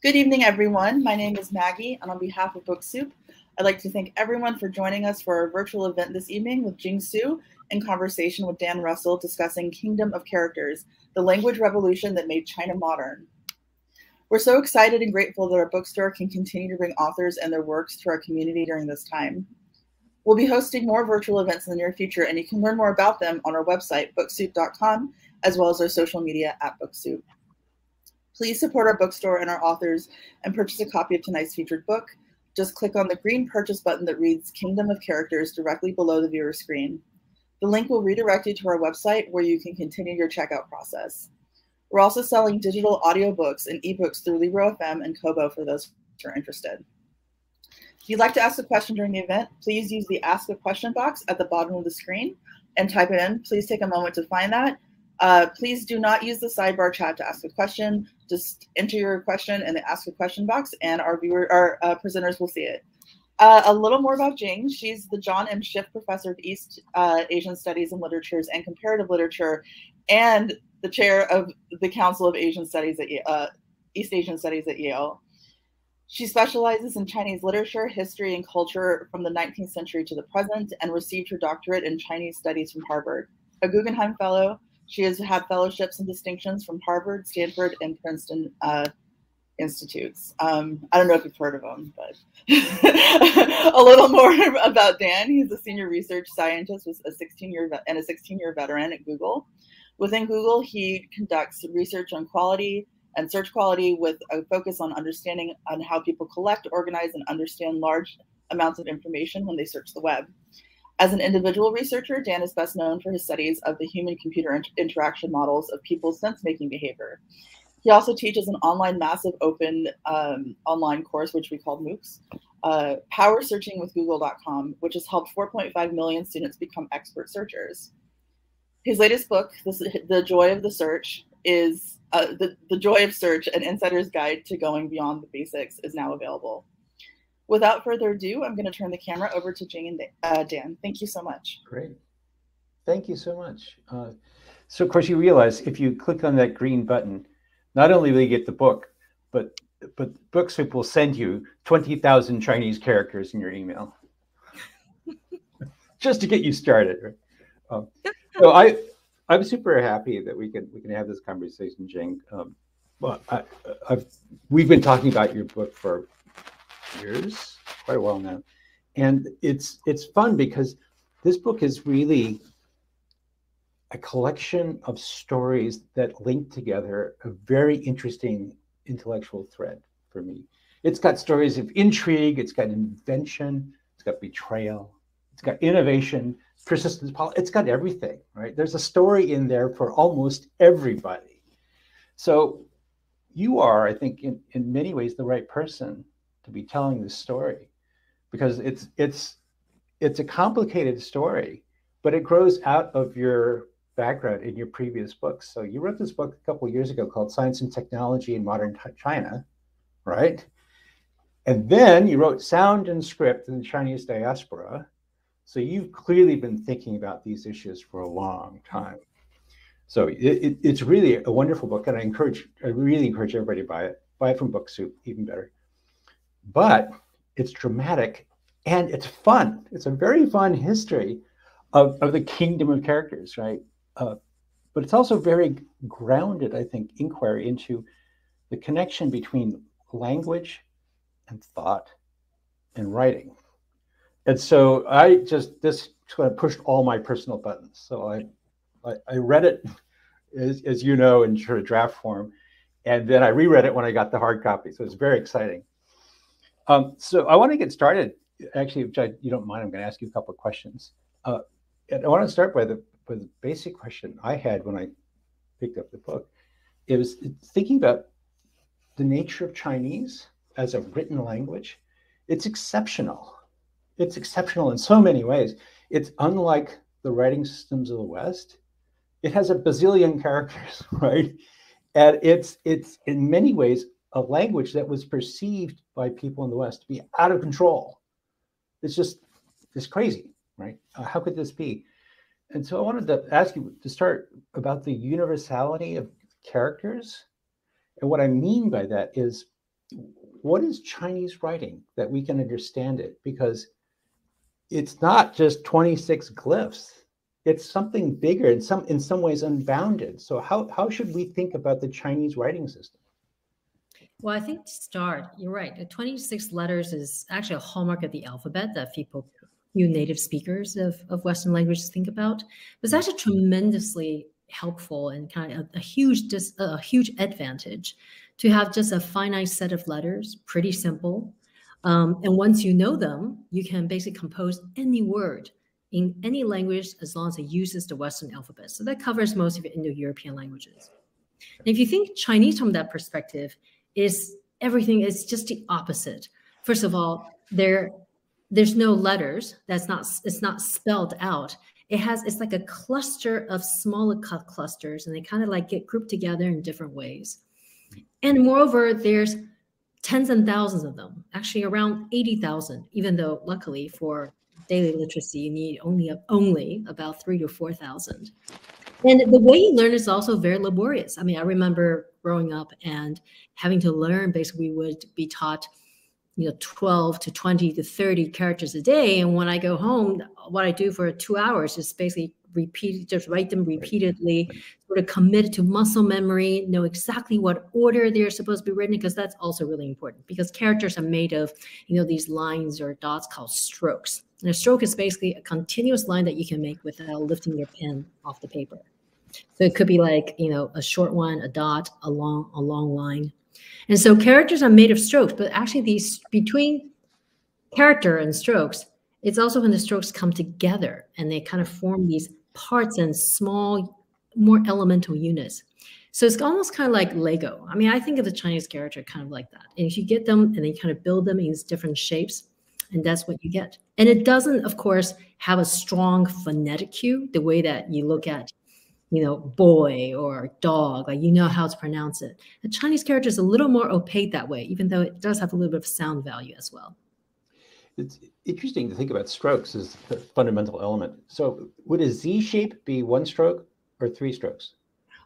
Good evening, everyone. My name is Maggie, and on behalf of Book Soup, I'd like to thank everyone for joining us for our virtual event this evening with Jing Tsu in conversation with Dan Russell discussing Kingdom of Characters, the language revolution that made China modern. We're so excited and grateful that our bookstore can continue to bring authors and their works to our community during this time. We'll be hosting more virtual events in the near future, and you can learn more about them on our website, booksoup.com, as well as our social media at BookSoup. Please support our bookstore and our authors and purchase a copy of tonight's featured book. Just click on the green purchase button that reads Kingdom of Characters directly below the viewer screen. The link will redirect you to our website where you can continue your checkout process. We're also selling digital audiobooks and ebooks through Libro FM and Kobo for those who are interested. If you'd like to ask a question during the event, please use the Ask a Question box at the bottom of the screen and type it in. Please take a moment to find that. Please do not use the sidebar chat to ask a question. Just enter your question in the Ask a Question box, and our presenters will see it. A little more about Jing. She's the John M. Schiff Professor of East Asian Studies and Literatures and Comparative Literature, and the chair of the Council of Asian Studies at East Asian Studies at Yale. She specializes in Chinese literature, history, and culture from the 19th century to the present, and received her doctorate in Chinese studies from Harvard. A Guggenheim Fellow, she has had fellowships and distinctions from Harvard, Stanford, and Princeton institutes. I don't know if you've heard of them, but a little more about Dan. He's a senior research scientist with a 16-year veteran at Google. Within Google, he conducts research on quality and search quality with a focus on understanding on how people collect, organize, and understand large amounts of information when they search the web. As an individual researcher, Dan is best known for his studies of the human-computer interaction models of people's sense-making behavior. He also teaches an online massive open online course, which we call MOOCs, Power Searching with Google.com, which has helped 4.5 million students become expert searchers. His latest book, The Joy of the Search, is the Joy of Search, an insider's guide to going beyond the basics, is now available. Without further ado, I'm going to turn the camera over to Jing and Dan. Thank you so much. Great. Thank you so much. So, of course, you realize if you click on that green button, not only will you get the book, but BookSoup will send you 20,000 Chinese characters in your email, just to get you started. Right? So I'm super happy that we can have this conversation, Jing. We've been talking about your book for years, quite a while now, and it's fun because this book is really a collection of stories that link together a very interesting intellectual thread for me. It's got stories of intrigue, it's got invention, it's got betrayal, it's got innovation, persistence, it's got everything, right? There's a story in there for almost everybody. So you are, I think, in many ways, the right person to be telling this story, because it's a complicated story, but it grows out of your background in your previous books. So you wrote this book a couple of years ago called Science and Technology in Modern China, right? And then you wrote Sound and Script in the Chinese Diaspora. So you've clearly been thinking about these issues for a long time. So it's really a wonderful book, and I really encourage everybody to buy it. Buy it from BookSoup, even better. But it's dramatic and it's fun. It's a very fun history of the kingdom of characters, right? But it's also very grounded, I think, inquiry into the connection between language and thought and writing. And so this kind of pushed all my personal buttons. So I read it, as you know, in sort of draft form, and then I reread it when I got the hard copy. So it's very exciting. So I want to get started. Actually, if you don't mind, I'm going to ask you a couple of questions. And I want to start by the basic question I had when I picked up the book. It was thinking about the nature of Chinese as a written language. It's exceptional. It's exceptional in so many ways. It's unlike the writing systems of the West. It has a bazillion characters, right? And it's in many ways a language that was perceived by people in the West to be out of control. It's crazy, right? How could this be? And so I wanted to ask you to start about the universality of characters. And what I mean by that is what is Chinese writing that we can understand it? Because it's not just 26 glyphs. It's something bigger, in some ways unbounded. So how should we think about the Chinese writing system? Well, I think to start, you're right. The 26 letters is actually a hallmark of the alphabet that you native speakers of Western languages think about. But it's actually tremendously helpful and kind of a huge advantage to have just a finite set of letters, pretty simple. And once you know them, you can basically compose any word in any language as long as it uses the Western alphabet. So that covers most of the Indo-European languages. And if you think Chinese from that perspective, everything is just the opposite. First of all, there's no letters. It's not spelled out. It's like a cluster of smaller clusters, and they kind of like get grouped together in different ways. And moreover, there's tens and thousands of them, actually around 80,000, even though luckily for daily literacy, you need only about 3,000 to 4,000. And the way you learn is also very laborious. I mean, I remember growing up and having to learn, basically we would be taught 12 to 20 to 30 characters a day. And when I go home, what I do for 2 hours is basically just write them repeatedly, sort of commit to muscle memory, know exactly what order they're supposed to be written, because that's also really important, because characters are made of, these lines or dots called strokes. And a stroke is basically a continuous line that you can make without lifting your pen off the paper. So it could be like, a short one, a dot, a long line. And so characters are made of strokes, but actually between character and strokes, it's also when the strokes come together and they kind of form these parts and small, more elemental units. So it's almost kind of like Lego. I mean, I think of the Chinese character kind of like that. And if you get them and then kind of build them in these different shapes, and that's what you get. And it doesn't, of course, have a strong phonetic cue, the way that you look at, boy or dog, like how to pronounce it. The Chinese character is a little more opaque that way, even though it does have a little bit of sound value as well. It's interesting to think about strokes as the fundamental element. So would a Z shape be one stroke or three strokes?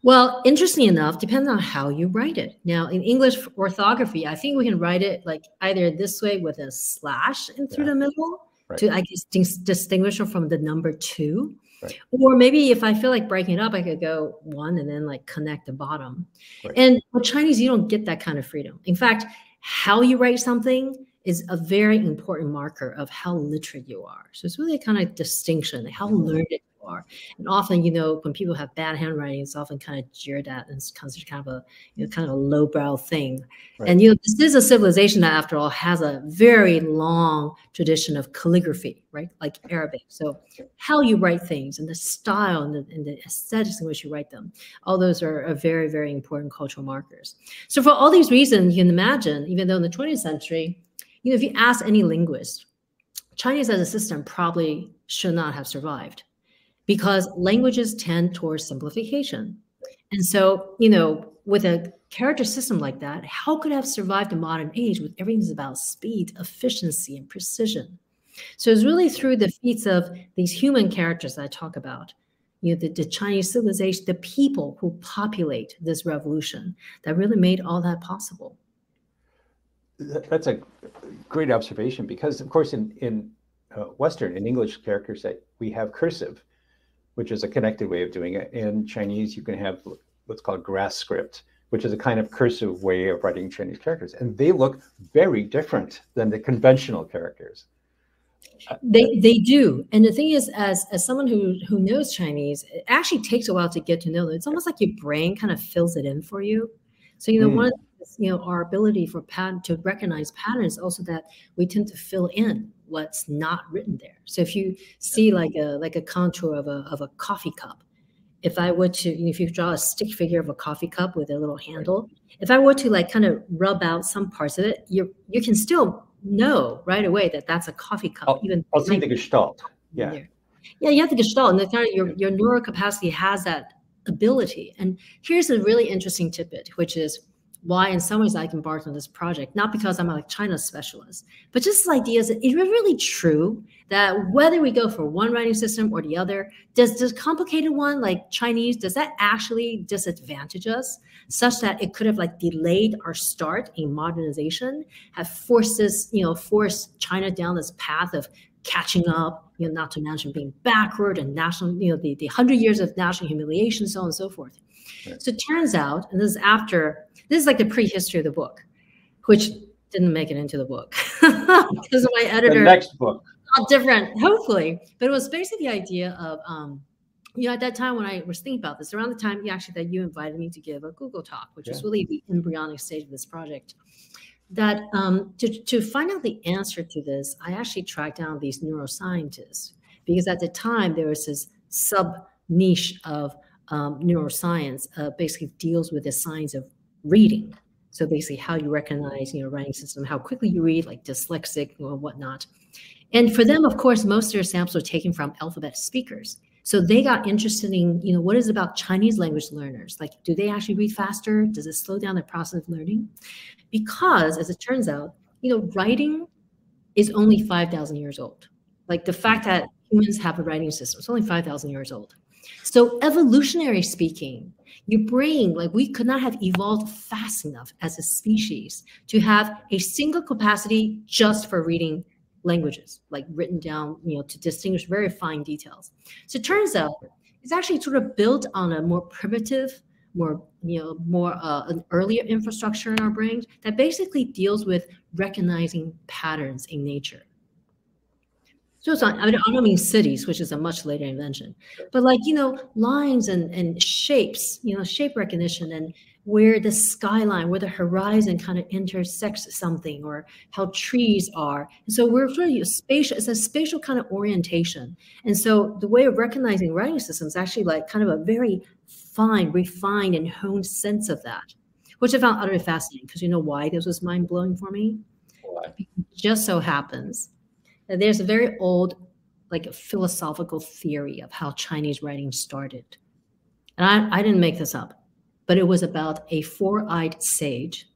Well, interesting enough, depends on how you write it. Now, in English orthography, I think we can write it like either this way with a slash in through the middle to, I guess, distinguish it from the number 2. Right. Or maybe if I feel like breaking it up, I could go 1 and then like connect the bottom. Right. And with Chinese, you don't get that kind of freedom. In fact, how you write something is a very important marker of how literate you are. So it's really a kind of distinction, how learned you are. And often, when people have bad handwriting, it's often kind of jeered at and it's considered kind of a lowbrow thing. Right. And, this is a civilization that, after all, has a very long tradition of calligraphy, right? Like Arabic. So how you write things and the style and the aesthetics in which you write them, all those are very, very important cultural markers. So for all these reasons, you can imagine, even though in the 20th century, if you ask any linguist, Chinese as a system probably should not have survived, because languages tend towards simplification. And so, with a character system like that, how could it have survived the modern age with everything's about speed, efficiency, and precision? So it's really through the feats of these human characters that I talk about, the Chinese civilization, the people who populate this revolution, that really made all that possible. That's a great observation, because, of course, in Western, in English characters, that we have cursive, which is a connected way of doing it. In Chinese, you can have what's called grass script, which is a kind of cursive way of writing Chinese characters. And they look very different than the conventional characters. They do. And the thing is, as someone who knows Chinese, it actually takes a while to get to know them. It's almost like your brain kind of fills it in for you. So, one of our ability to recognize patterns, also that we tend to fill in what's not written there. So if you see like a contour of a coffee cup, if I were to, if you draw a stick figure of a coffee cup with a little handle, if I were to like kind of rub out some parts of it, you can still know right away that that's a coffee cup. I'll see the gestalt. Yeah. Yeah, you have the gestalt, and the kind of your neural capacity has that ability. And here's a really interesting tidbit, which is why in some ways I embarked on this project, not because I'm a China specialist, but just this idea is that it's really true that whether we go for one writing system or the other, does this complicated one like Chinese, does that actually disadvantage us such that it could have like delayed our start in modernization, have forced us, forced China down this path of catching up, not to mention being backward and national, the 100 years of national humiliation, so on and so forth. Right. So it turns out, and this is like the prehistory of the book, which didn't make it into the book because of my editor. The next book. All different, hopefully. But it was basically the idea of, at that time when I was thinking about this, around the time that you invited me to give a Google talk, which was really the embryonic stage of this project, that to find out the answer to this, I actually tracked down these neuroscientists, because at the time there was this sub niche of neuroscience basically deals with the science of reading. So basically how you recognize, writing system, how quickly you read, like dyslexic or whatnot. And for them, of course, most of their samples were taken from alphabet speakers. So they got interested in, what is it about Chinese language learners? Like, do they actually read faster? Does it slow down the process of learning? Because as it turns out, writing is only 5,000 years old. Like the fact that humans have a writing system, it's only 5,000 years old. So evolutionary speaking, your brain, like we could not have evolved fast enough as a species to have a single capacity just for reading languages, like written down, to distinguish very fine details. So it turns out it's actually sort of built on a more primitive, an earlier infrastructure in our brains that basically deals with recognizing patterns in nature. So it's not, I don't mean cities, which is a much later invention, but like, lines and shapes, shape recognition, and where the skyline, where the horizon kind of intersects something, or how trees are. And so we're really spatial, it's a spatial kind of orientation. And so the way of recognizing writing systems is actually like kind of a very fine, refined and honed sense of that, which I found utterly fascinating, because why this was mind blowing for me? Why? It just so happens that there's a very old, like a philosophical theory of how Chinese writing started. And I didn't make this up, but it was about a four-eyed sage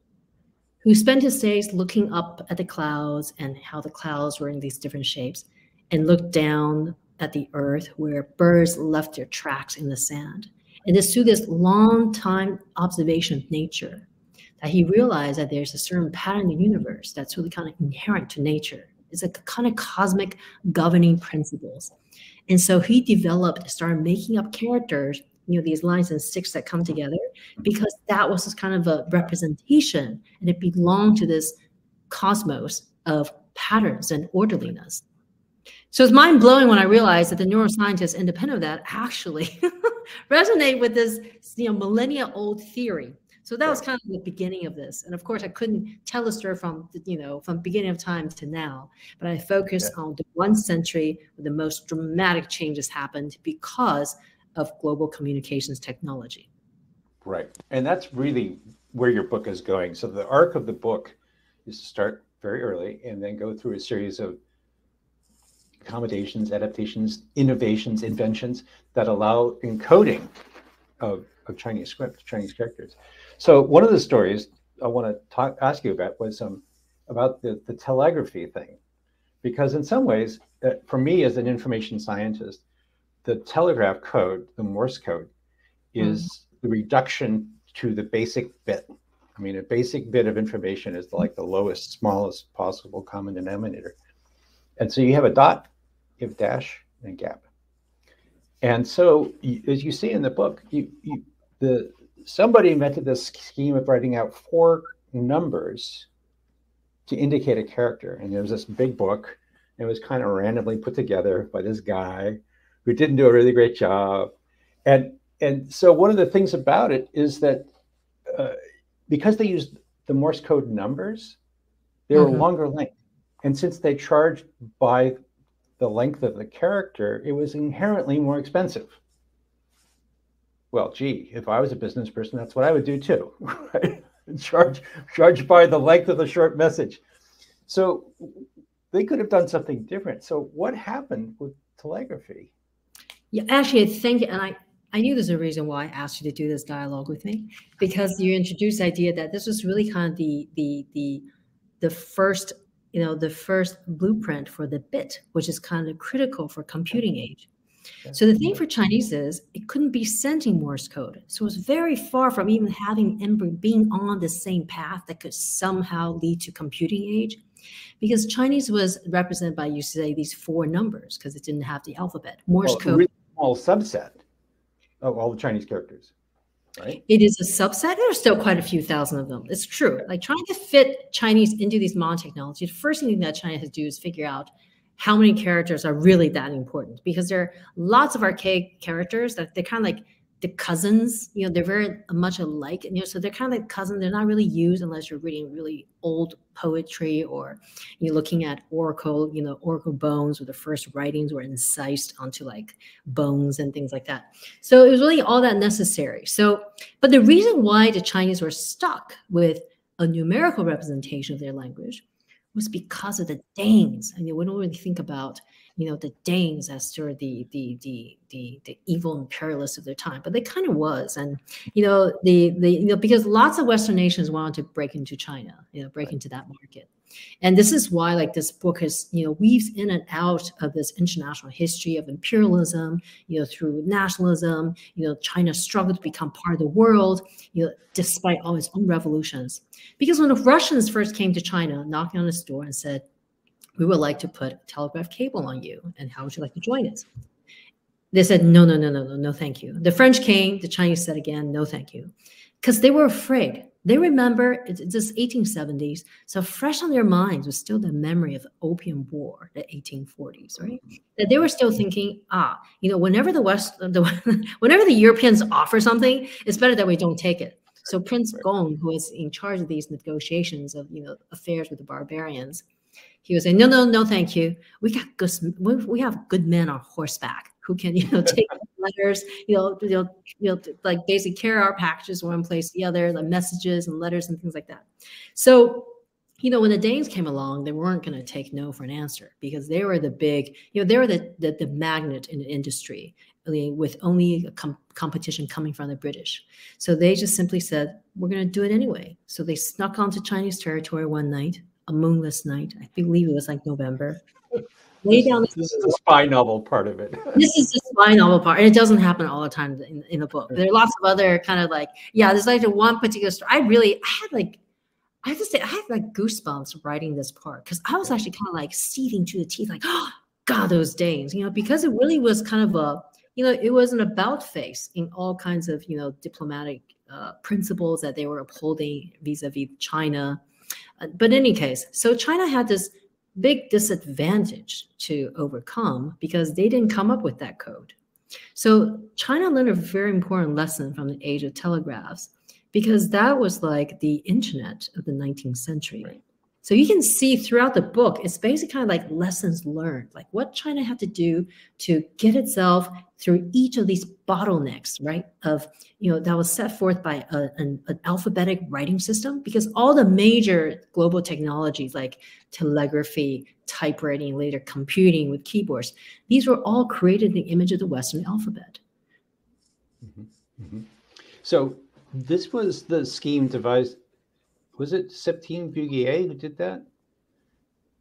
who spent his days looking up at the clouds and how the clouds were in these different shapes, and looked down at the earth where birds left their tracks in the sand. And it's through this long time observation of nature that he realized that there's a certain pattern in the universe that's really kind of inherent to nature. It's a kind of cosmic governing principles. And so he started making up characters, these lines and sticks that come together, because that was kind of a representation, and it belonged to this cosmos of patterns and orderliness. So it's mind blowing when I realized that the neuroscientists, independent of that, actually resonate with this, millennia old theory. So that was kind of the beginning of this. And of course, I couldn't tell the story from, from beginning of time to now, but I focused on the 1 century where the most dramatic changes happened because of global communications technology. Right. And that's really where your book is going. So the arc of the book is to start very early and then go through a series of accommodations, adaptations, innovations, inventions that allow encoding of Chinese script, Chinese characters. So one of the stories I want to ask you about was about the telegraphy thing, because in some ways, for me as an information scientist, the telegraph code, the Morse code, is the reduction to the basic bit. I mean, a basic bit of information is like the lowest, smallest possible common denominator. And so you have a dot, you have a dash, and a gap. And so, as you see in the book, somebody invented this scheme of writing out 4 numbers to indicate a character. And there was this big book, and it was kind of randomly put together by this guy who didn't do a really great job. And so one of the things about it is that because they used the Morse code numbers, they were longer length. And since they charged by the length of the character, it was inherently more expensive. Well, gee, if I was a business person, that's what I would do too, right? Charge by the length of the short message. So they could have done something different. So what happened with telegraphy? Yeah, actually, I think, and I I knew there's a reason why I asked you to do this dialogue with me, because you introduced the idea that this was really kind of the first, the first blueprint for the bit, which is kind of critical for computing age. So the thing for Chinese is it couldn't be sent in Morse code. So it was very far from even being on the same path that could somehow lead to computing age, because Chinese was represented by, you say, these 4 numbers because it didn't have the alphabet. Morse code. A really small subset of all the Chinese characters, right? It is a subset. There's still quite a few thousand of them. It's true. Like trying to fit Chinese into these modern technologies, the first thing that China has to do is figure out how many characters are really that important, because there are lots of archaic characters that they're kind of like the cousins, they're very much alike. So they're kind of like cousins. They're not really used unless you're reading really old poetry or you're looking at oracle, oracle bones, where the first writings were incised onto like bones and things like that. So it was really all that necessary. So, but the reason why the Chinese were stuck with a numerical representation of their language was because of the Danes. And we don't really think about, the Danes as sort of the evil imperialists of their time, but they kind of was. And, because lots of Western nations wanted to break into China, break into that market. And this is why, like, this book is, weaves in and out of this international history of imperialism, through nationalism. China struggled to become part of the world, despite all its own revolutions. Because when the Russians first came to China, knocking on its door and said, we would like to put a telegraph cable on you, and how would you like to join us? They said, no, thank you. The French came, the Chinese said again, no, thank you. Because they were afraid. They remember it's this 1870s, so fresh on their minds was still the memory of the Opium War, the 1840s, right? That they were still thinking, whenever whenever the Europeans offer something, it's better that we don't take it. So Prince Gong, who was in charge of these negotiations of affairs with the barbarians, he was saying, no, thank you. We have good men on horseback who can, take letters, like basically carry our packages from one place to the other, like messages and letters and things like that. So, when the Danes came along, they weren't going to take no for an answer, because they were the big, they were the magnet in the industry, with only competition coming from the British. So they just simply said, we're going to do it anyway. So they snuck onto Chinese territory one night, a moonless night. I believe it was like November. This is the spy novel part of it. This is the spy novel part. And it doesn't happen all the time in the book. There are lots of other kind of like, there's like the one particular story. I have to say, I had like goosebumps writing this part, because I was actually kind of like seething to the teeth, like, oh, God, those Danes, because it really was kind of it was an about face in all kinds of, diplomatic principles that they were upholding vis-a-vis China. But in any case, so China had this big disadvantage to overcome because they didn't come up with that code. So China learned a very important lesson from the age of telegraphs, because that was like the internet of the 19th century. Right. So you can see throughout the book, it's basically kind of like lessons learned, like what China had to do to get itself through each of these bottlenecks, right? Of, that was set forth by an alphabetic writing system, because all the major global technologies like telegraphy, typewriting, later computing with keyboards, these were all created in the image of the Western alphabet. Mm-hmm. Mm-hmm. So this was the scheme devised. Was it Septime Viguier who did that?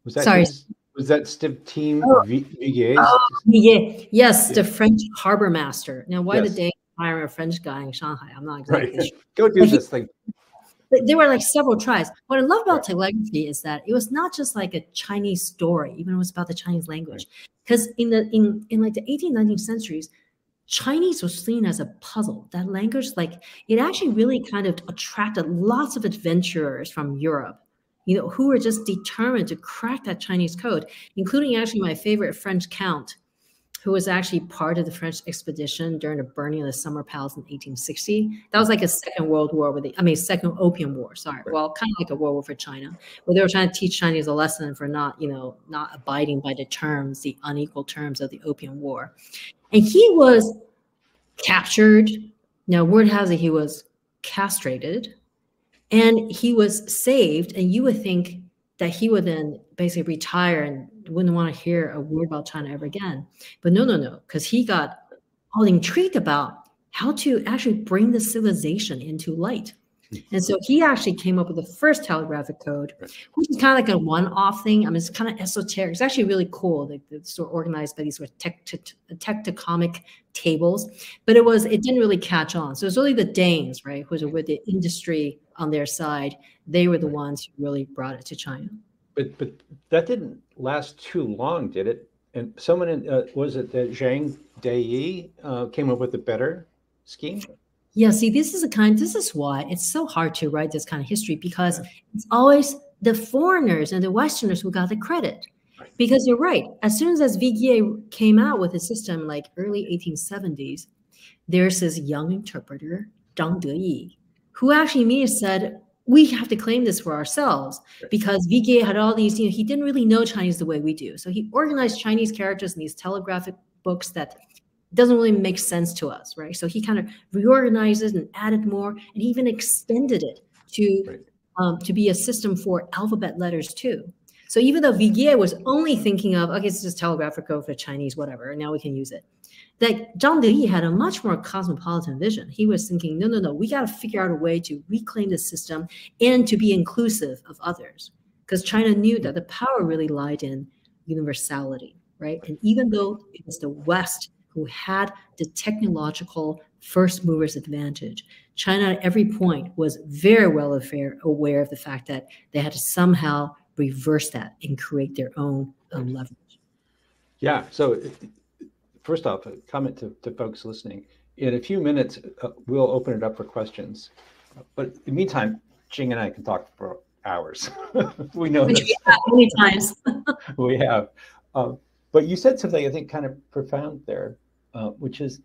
Was that Sorry. Was that Septime Viguier? Yes, the French harbor master. Now, why did they hire a French guy in Shanghai? I'm not exactly sure. Go do this thing. But there were like several tries. What I love about telegraphy is that it was not just like a Chinese story, even it was about the Chinese language. Because in like the 18th, 19th centuries, Chinese was seen as a puzzle. That language, like, it actually really kind of attracted lots of adventurers from Europe, who were just determined to crack that Chinese code, including actually my favorite French count, who was actually part of the French expedition during the burning of the Summer Palace in 1860. That was like a second World War second Opium War, sorry. Right. Well, kind of like a World War for China, where they were trying to teach Chinese a lesson for not abiding by the unequal terms of the Opium War. And he was captured. Now, word has it he was castrated, and he was saved. And you would think that he would then basically retire and wouldn't want to hear a word about China ever again. But no, because he got all intrigued about how to actually bring the civilization into light. And so he actually came up with the first telegraphic code, which is kind of like a one-off thing. I mean, it's kind of esoteric. It's actually really cool. It's sort of organized by these sort of tectonic tables, but it didn't really catch on. So it's really the Danes, right, who were with the industry on their side. They were the ones who really brought it to China. But that didn't last too long, did it? And someone was it Zhang Dei came up with a better scheme? Yeah, see, this is why it's so hard to write this kind of history, because it's always the foreigners and the Westerners who got the credit. Because you're right, as soon as Vigier came out with a system like early 1870s, there's this young interpreter, Zhang Deyi, who actually immediately said, we have to claim this for ourselves, because Vigier had all these, he didn't really know Chinese the way we do. So he organized Chinese characters in these telegraphic books that doesn't really make sense to us, right? So he kind of reorganized it and added more, and he even extended it to be a system for alphabet letters too. So even though Vigier was only thinking of, okay, it's just telegraphic code for Chinese, whatever, and now we can use it, that Zhang Deyi had a much more cosmopolitan vision. He was thinking, no, we got to figure out a way to reclaim the system and to be inclusive of others, because China knew that the power really lied in universality, right? And even though it was the West who had the technological first movers advantage, China at every point was very well aware of the fact that they had to somehow reverse that and create their own leverage. Yeah, so first off, a comment to folks listening. In a few minutes, we'll open it up for questions. But in the meantime, Jing and I can talk for hours. We know this. Yeah, many times. We have. But you said something I think kind of profound there, which is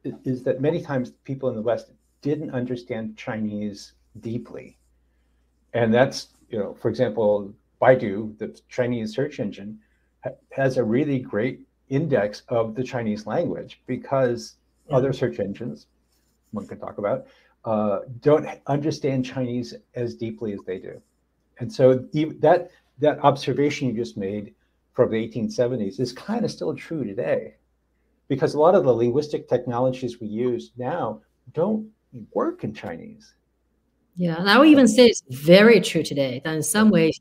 that many times people in the West didn't understand Chinese deeply. And that's, for example, Baidu, the Chinese search engine, has a really great index of the Chinese language, because other search engines, one could talk about, don't understand Chinese as deeply as they do. And so that observation you just made from the 1870s is kind of still true today, because a lot of the linguistic technologies we use now don't work in Chinese. Yeah, and I would even say it's very true today. That in some ways,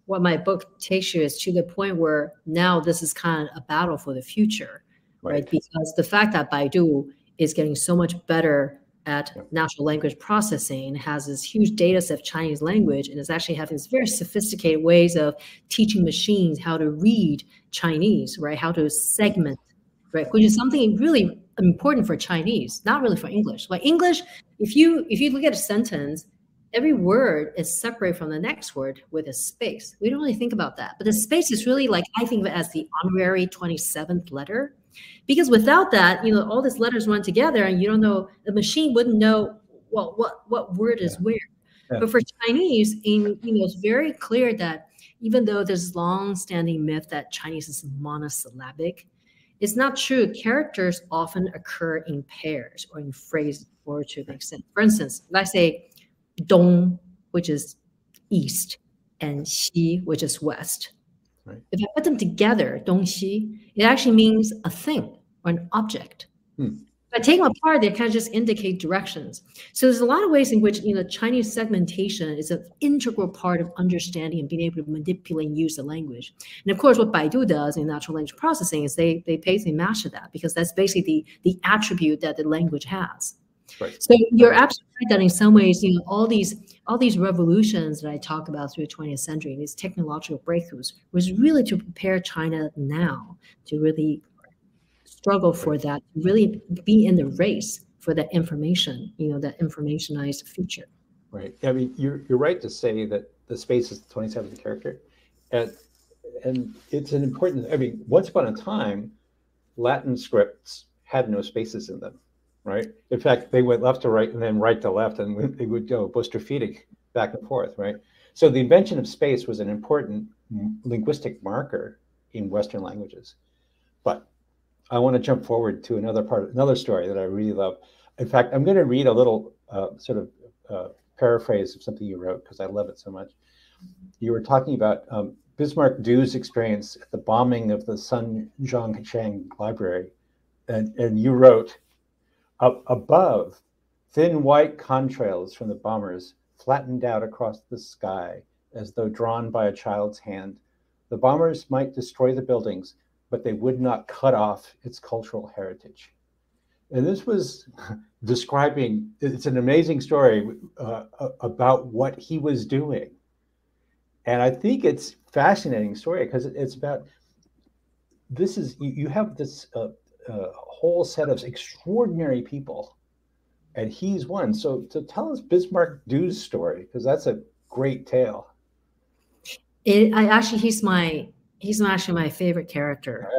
what my book takes you is to the point where now this is kind of a battle for the future, right? Because the fact that Baidu is getting so much better at natural language processing, has this huge data set of Chinese language, and is actually having these very sophisticated ways of teaching machines how to read Chinese, right? How to segment, right? Which is something really important for Chinese, not really for English. Like English, if you look at a sentence, every word is separate from the next word with a space. We don't really think about that. But the space is really like, I think of it as the honorary 27th letter. Because without that, all these letters run together and you don't know, the machine wouldn't know, well, what word is where. But for Chinese, it's very clear that even though there's long-standing myth that Chinese is monosyllabic, it's not true. Characters often occur in pairs or in phrases or to an extent. For instance, let's say Dong, which is east, and Xi, which is west. Right. If I put them together, Dong Xi, it actually means a thing or an object. If I take them apart, they kind of just indicate directions. So there's a lot of ways in which Chinese segmentation is an integral part of understanding and being able to manipulate and use the language. And of course, what Baidu does in natural language processing is they basically master that, because that's basically the attribute that the language has. Right. So you're absolutely right that in some ways, all these revolutions that I talk about through the 20th century, these technological breakthroughs, was really to prepare China now to really struggle for that, really be in the race for that information, that informationized future. Right. I mean, you're right to say that the space is the 27th character, and it's an important. I mean, once upon a time, Latin scripts had no spaces in them. Right. In fact, they went left to right and then right to left, and they would go apostrophic back and forth. Right. So the invention of space was an important linguistic marker in Western languages. But I want to jump forward to another story that I really love. In fact, I'm going to read a little paraphrase of something you wrote, because I love it so much. You were talking about Bismarck Du's experience at the bombing of the Sun Zhongchang Library, and you wrote, Up above, thin white contrails from the bombers flattened out across the sky as though drawn by a child's hand. The bombers might destroy the buildings, but they would not cut off its cultural heritage. And this was describing, it's an amazing story about what he was doing. And I think it's fascinating story because it's about, this is, you have this whole set of extraordinary people, and he's one. So tell us Bismarck Du's story, because that's a great tale. He's actually my favorite character.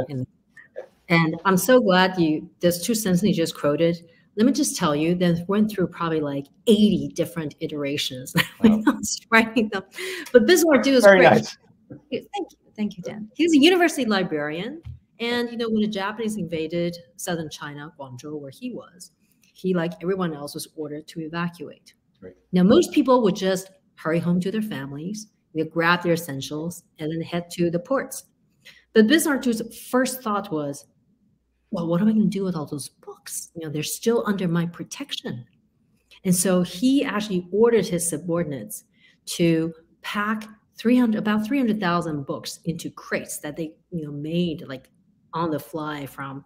And I'm so glad there's two sentences you just quoted. Let me just tell you, that went through probably like 80 different iterations when I was writing them. But Bismarck Du is very great. Nice. Thank you, Dan. He's a university librarian. And when the Japanese invaded southern China, Guangzhou, where he was, he, like everyone else, was ordered to evacuate. Right. Now, most people would just hurry home to their families, grab their essentials, and then head to the ports. But Bismarck Du's first thought was, well, what am I going to do with all those books? They're still under my protection. And so he actually ordered his subordinates to pack about 300,000 books into crates that they, made like on the fly from,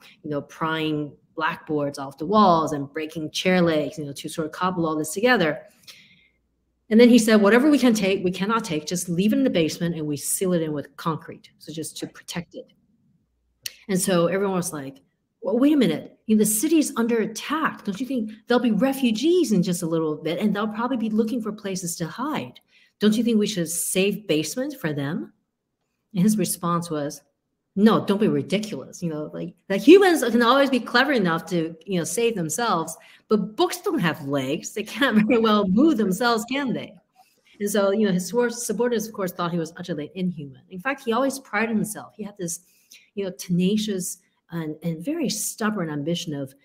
prying blackboards off the walls and breaking chair legs, to sort of cobble all this together. And then he said, whatever we cannot take, just leave it in the basement and we seal it in with concrete. So just to protect it. And so everyone was like, well, wait a minute, the city's under attack. Don't you think there'll be refugees in just a little bit and they'll probably be looking for places to hide? Don't you think we should save basement for them? And his response was, no, don't be ridiculous. Like humans can always be clever enough to, save themselves, but books don't have legs. They can't very well move themselves, can they? And so, his subordinates, of course, thought he was utterly inhuman. In fact, he always prided himself. He had this, tenacious and very stubborn ambition of,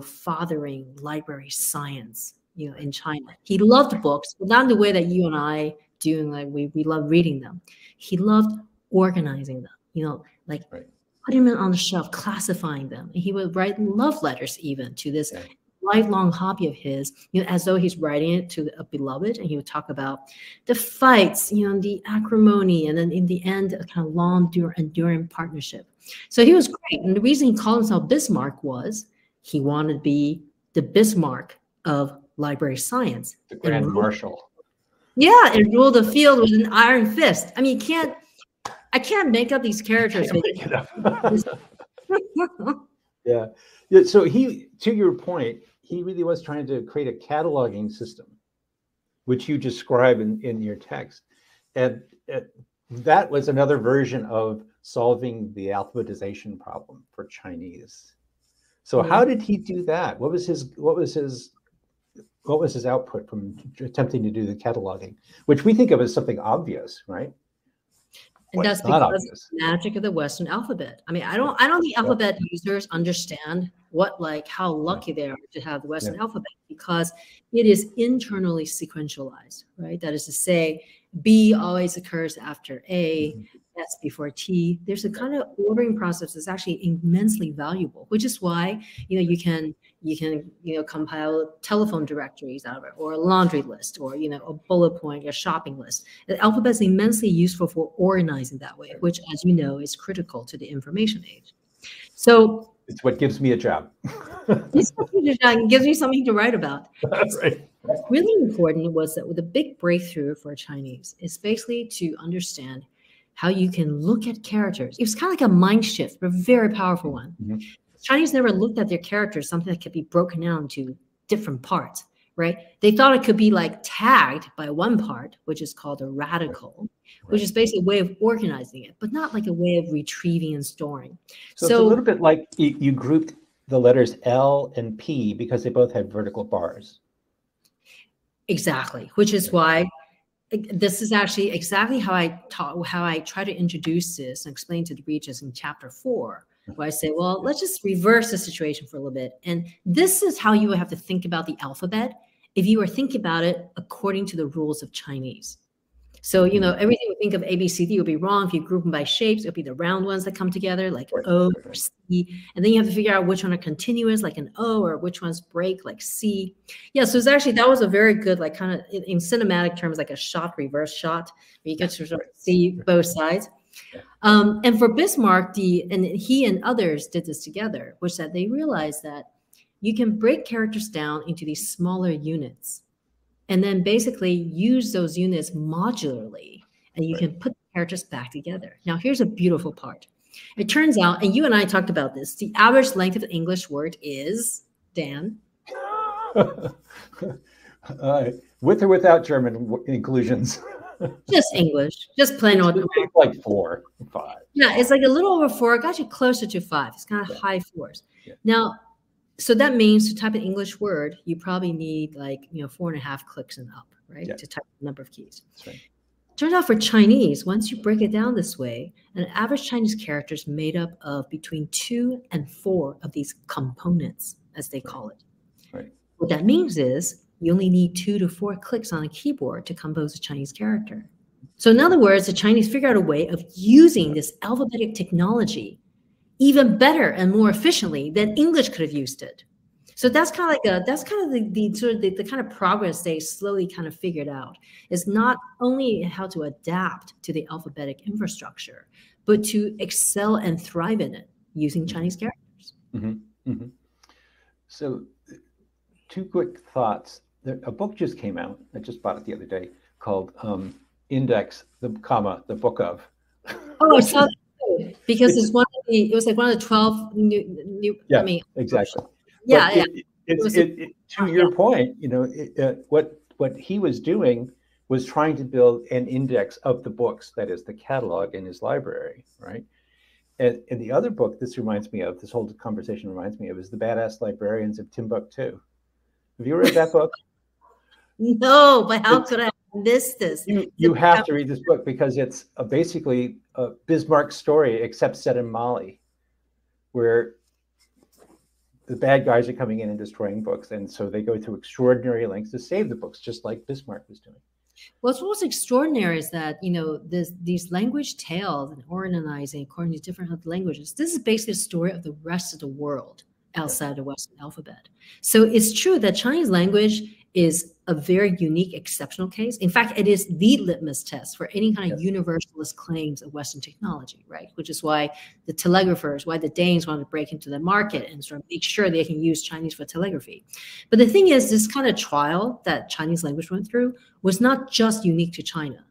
fathering library science, in China. He loved books, but not in the way that you and I do. Like we love reading them. He loved organizing them, like putting them on the shelf, classifying them. And he would write love letters even to this lifelong hobby of his, as though he's writing it to a beloved. And he would talk about the fights, the acrimony, and then in the end, a kind of long, enduring partnership. So he was great. And the reason he called himself Bismarck was he wanted to be the Bismarck of library science. The Grand Marshal. Yeah, and rule the field with an iron fist. I mean, I can't make up these characters. Yeah. So to your point, he really was trying to create a cataloging system, which you describe in your text. And that was another version of solving the alphabetization problem for Chinese. So how did he do that? What was his output from attempting to do the cataloging, which we think of as something obvious, right? And that's because of the magic of the Western alphabet. I mean, I don't think alphabet users understand how lucky they are to have the Western alphabet, because it is internally sequentialized, right? That is to say, B always occurs after A, S before T. There's a kind of ordering process that's actually immensely valuable, which is why you can compile telephone directories out of it, or a laundry list, or a bullet point, a shopping list. The alphabet is immensely useful for organizing that way, which, as you know, is critical to the information age. So it's what gives me a job. It gives me something to write about. Right. What's really important was that the big breakthrough for Chinese is basically to understand how you can look at characters. It was kind of like a mind shift, but a very powerful one. Chinese never looked at their characters, something that could be broken down into different parts, right? They thought it could be like tagged by one part, which is called a radical, which is basically a way of organizing it, but not like a way of retrieving and storing. So it's a little bit like you grouped the letters L and P because they both had vertical bars. Exactly, which is why this is actually exactly how I try to introduce this and explain to the readers in chapter 4, where I say, well, let's just reverse the situation for a little bit. And this is how you would have to think about the alphabet if you were thinking about it according to the rules of Chinese. So, you know, everything we think of A, B, C, D would be wrong. If you group them by shapes, it'll be the round ones that come together, like O or C. And then you have to figure out which one are continuous, like an O, or which ones break, like C. Yeah, so it's actually, that was a very good, like kind of in cinematic terms, like a shot, reverse shot, where you get to sort of see both sides. And for Bismarck, and he and others did this together, which that they realized that you can break characters down into these smaller units, and then basically use those units modularly, and you can put the characters back together. Now, here's a beautiful part. It turns out, and you and I talked about this, the average length of an English word is, Dan? With or without German inclusions? Just English, just plain old. It's like 4, 5. Yeah, it's like a little over 4. It got you closer to 5. It's kind of high 4s. Yeah. Now, so that means to type an English word, you probably need like, 4.5 clicks and up, right? To type the number of keys. That's right. Turns out for Chinese, once you break it down this way, an average Chinese character is made up of between 2 and 4 of these components, as they call it. Right. What that means is you only need 2 to 4 clicks on a keyboard to compose a Chinese character. So in other words, the Chinese figured out a way of using this alphabetic technology even better and more efficiently than English could have used it. So that's kind of like the kind of progress they slowly kind of figured out, is not only how to adapt to the alphabetic infrastructure, but to excel and thrive in it using Chinese characters. So 2 quick thoughts. A book just came out. I just bought it the other day, called Index, the Book of. Oh, I saw that. Because it was like one of the 12 new yeah, exactly. Yeah, to your point, what he was doing was trying to build an index of the books, that is the catalog in his library, right? And the other book this whole conversation reminds me of, is The Badass Librarians of Timbuktu. Have you read that book? No, but how could I miss this? You have to read this book, because it's basically a Bismarck story, except set in Mali, where the bad guys are coming in and destroying books. And so they go through extraordinary lengths to save the books, just like Bismarck was doing. What's most extraordinary is that, these language tales and organizing according to different languages, this is basically a story of the rest of the world outside the Western alphabet. So it's true that Chinese language is a very unique, exceptional case. In fact, it is the litmus test for any kind of universalist claims of Western technology, right? Which is why the telegraphers, why the Danes wanted to break into the market and sort of make sure they can use Chinese for telegraphy. But the thing is, this kind of trial that Chinese language went through was not just unique to China.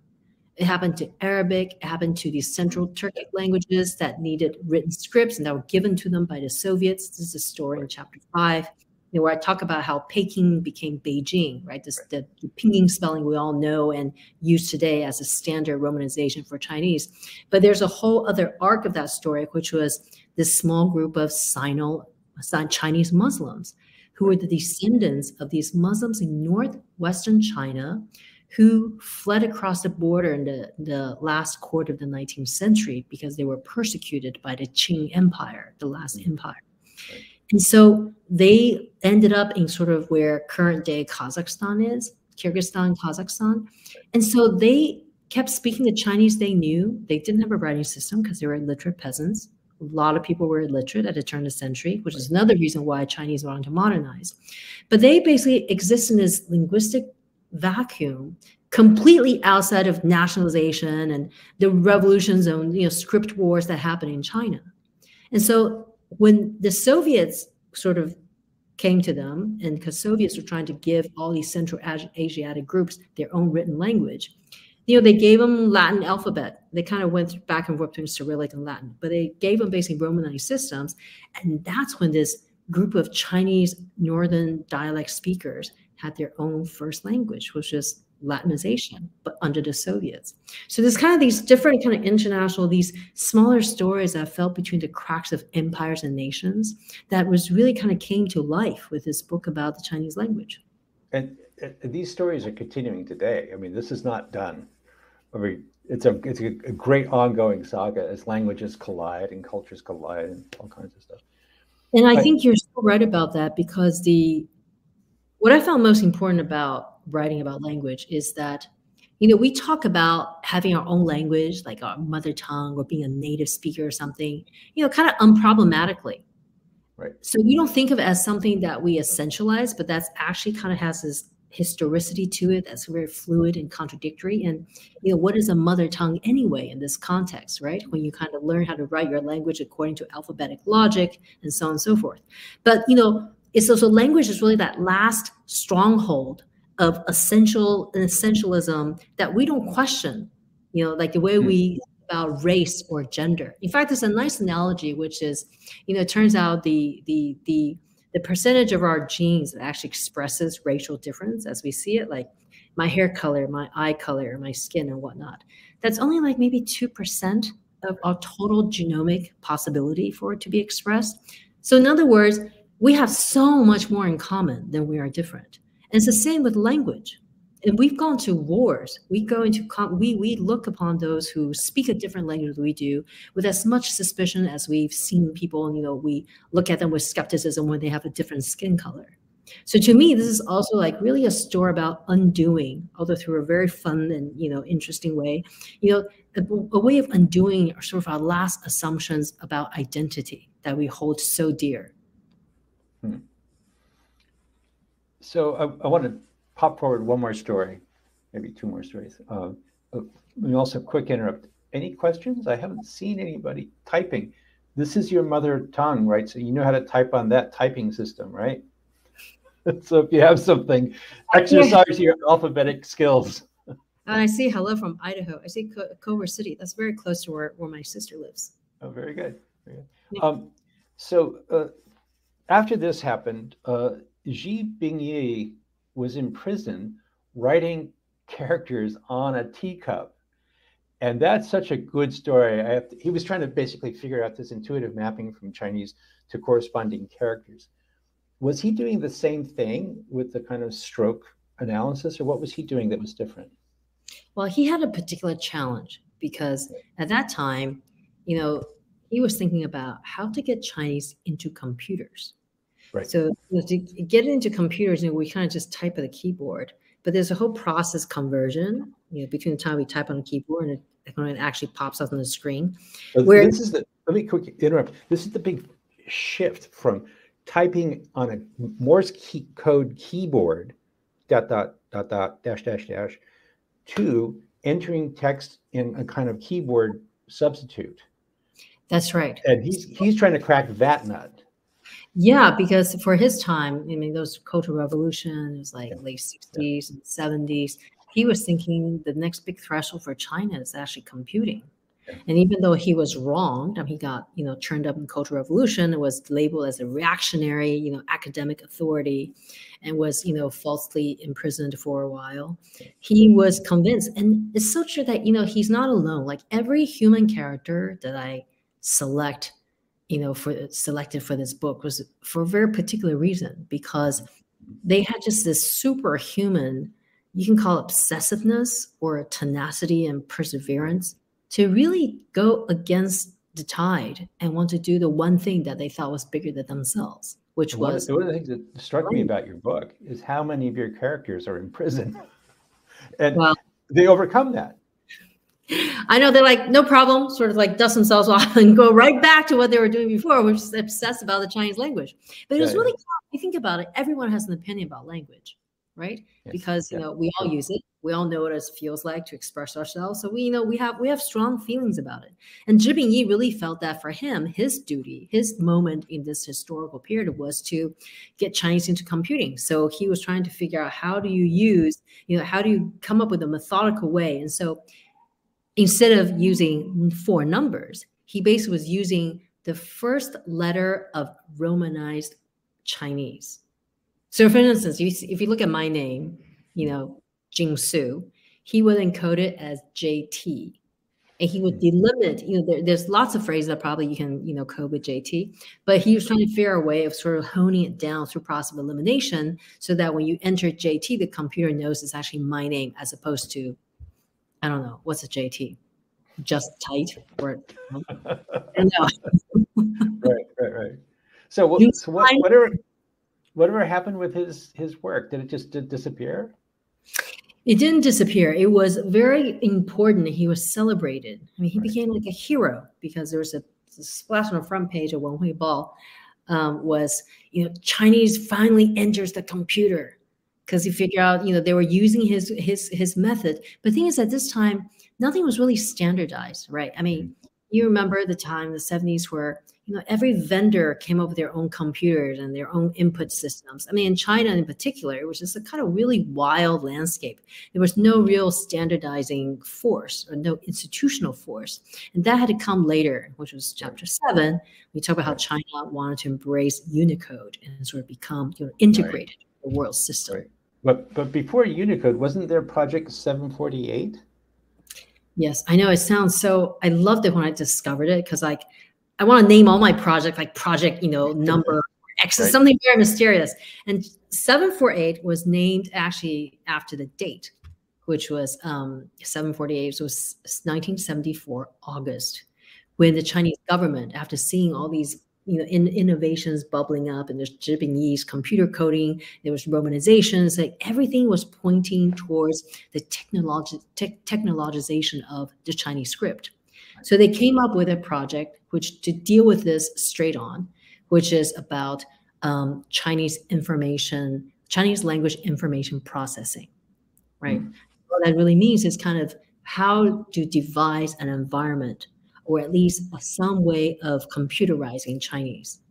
It happened to Arabic, it happened to these Central Turkic languages that needed written scripts and that were given to them by the Soviets. This is a story in chapter 5. Where I talk about how Peking became Beijing, right? The Pinyin spelling we all know and use today as a standard romanization for Chinese. But there's a whole other arc of that story, which was this small group of Chinese Muslims who were the descendants of these Muslims in northwestern China who fled across the border in the last quarter of the 19th century because they were persecuted by the Qing Empire, the last empire. Right. And so they ended up in sort of where current day Kazakhstan is, Kyrgyzstan, Kazakhstan. And so they kept speaking the Chinese they knew. They didn't have a writing system because they were illiterate peasants. A lot of people were illiterate at the turn of the century, which is another reason why Chinese wanted to modernize. But they basically exist in this linguistic vacuum completely outside of nationalization and the revolutions and script wars that happen in China. And so when the Soviets sort of came to them, and because Soviets were trying to give all these Central Asiatic groups their own written language, they gave them Latin alphabet. They kind of went back and forth between Cyrillic and Latin, but they gave them basically Romanized systems. And that's when this group of Chinese Northern dialect speakers had their own first language, which is Latinization, but under the Soviets. So there's kind of these different kind of international, these smaller stories that fell between the cracks of empires and nations that was really kind of came to life with this book about the Chinese language. And these stories are continuing today. I mean, this is not done. I mean, it's a great ongoing saga as languages collide and cultures collide and all kinds of stuff. And I think you're so right about that, because what I found most important about writing about language is that we talk about having our own language, like our mother tongue, or being a native speaker or something, kind of unproblematically. Right. So we don't think of it as something that we essentialize, but that's actually kind of has this historicity to it that's very fluid and contradictory. And what is a mother tongue anyway in this context, right? When you kind of learn how to write your language according to alphabetic logic and so on and so forth. But it's also language is really that last stronghold of essentialism that we don't question, like the way we about race or gender. In fact, there's a nice analogy, which is, it turns out the percentage of our genes that actually expresses racial difference as we see it, like my hair color, my eye color, my skin and whatnot, that's only like maybe 2% of our total genomic possibility for it to be expressed. So in other words, we have so much more in common than we are different. And it's the same with language. And we've gone to wars. We look upon those who speak a different language than we do with as much suspicion as we've seen people. We look at them with skepticism when they have a different skin color. So to me, this is also like really a story about undoing, although through a very fun and interesting way. A way of undoing sort of our last assumptions about identity that we hold so dear. So I want to pop forward one more story, maybe two more stories. Also, quick interrupt. Any questions? I haven't seen anybody typing. This is your mother tongue, right? So you know how to type on that typing system, right? So if you have something, exercise your alphabetic skills. And I see hello from Idaho. I see Culver City. That's very close to where my sister lives. Oh, very good. Very good. So after this happened, Xi Jinping was in prison writing characters on a teacup. And that's such a good story. He was trying to basically figure out this intuitive mapping from Chinese to corresponding characters. Was he doing the same thing with the kind of stroke analysis, or what was he doing that was different? Well, he had a particular challenge because at that time, he was thinking about how to get Chinese into computers. Right. So to get into computers, we kind of just type at a keyboard, but there's a whole process conversion, between the time we type on a keyboard and when it actually pops up on the screen. Let me quickly interrupt. This is the big shift from typing on a Morse code keyboard, ... to entering text in a kind of keyboard substitute. That's right. And he's trying to crack that nut. Yeah, because for his time, those Cultural Revolution, it was like late 60s and 70s. He was thinking the next big threshold for China is actually computing. And even though he was wrong, he got, turned up in Cultural Revolution and was labeled as a reactionary, academic authority and was, falsely imprisoned for a while. He was convinced. And it's so true that, he's not alone. Like every human character that I selected for this book was for a very particular reason, because they had just this superhuman, you can call it obsessiveness or tenacity and perseverance to really go against the tide and want to do the one thing that they thought was bigger than themselves, which was... One of the things that struck me about your book is how many of your characters are in prison. And they overcome that. I know, they're like, no problem, sort of like dust themselves off and go right back to what they were doing before, which is obsessed about the Chinese language. But it was really cool. If you think about it, everyone has an opinion about language, right? Yes. Because, we all use it. We all know what it feels like to express ourselves. So we have strong feelings about it. And Zhi Bingyi really felt that for him, his duty, his moment in this historical period was to get Chinese into computing. So he was trying to figure out how do you come up with a methodical way. And so instead of using 4 numbers, he basically was using the first letter of Romanized Chinese. So for instance, if you look at my name, Jing Tsu, he would encode it as JT. And he would delimit, there's lots of phrases that probably you can, code with JT, but he was trying to figure a way of sort of honing it down through process of elimination so that when you enter JT, the computer knows it's actually my name as opposed to, I don't know, what's a JT? Just tight or no. Right. So whatever happened with his work? Did it just disappear? It didn't disappear. It was very important. He was celebrated. I mean, he became like a hero because there was a splash on the front page of Wen Huibao was, Chinese finally enters the computer, because he figured out, they were using his method. But the thing is, at this time, nothing was really standardized, right? I mean, you remember the time, the 70s, where every vendor came up with their own computers and their own input systems. I mean, in China in particular, it was just a kind of really wild landscape. There was no real standardizing force or no institutional force. And that had to come later, which was chapter 7. We talk about how China wanted to embrace Unicode and sort of become integrated in the world system. Right. But before Unicode, wasn't there Project 748? Yes, I know. It sounds so, I loved it when I discovered it, because I want to name all my projects like project, number X, something very mysterious. And 748 was named actually after the date, which was 748. So it was 1974, August, when the Chinese government, after seeing all these innovations bubbling up, and there's Japanese computer coding, there was romanizations, like everything was pointing towards the technologization of the Chinese script. So they came up with a project to deal with this straight on, which is about Chinese language information processing, right? What that really means is kind of how to devise an environment, or at least some way of computerizing Chinese.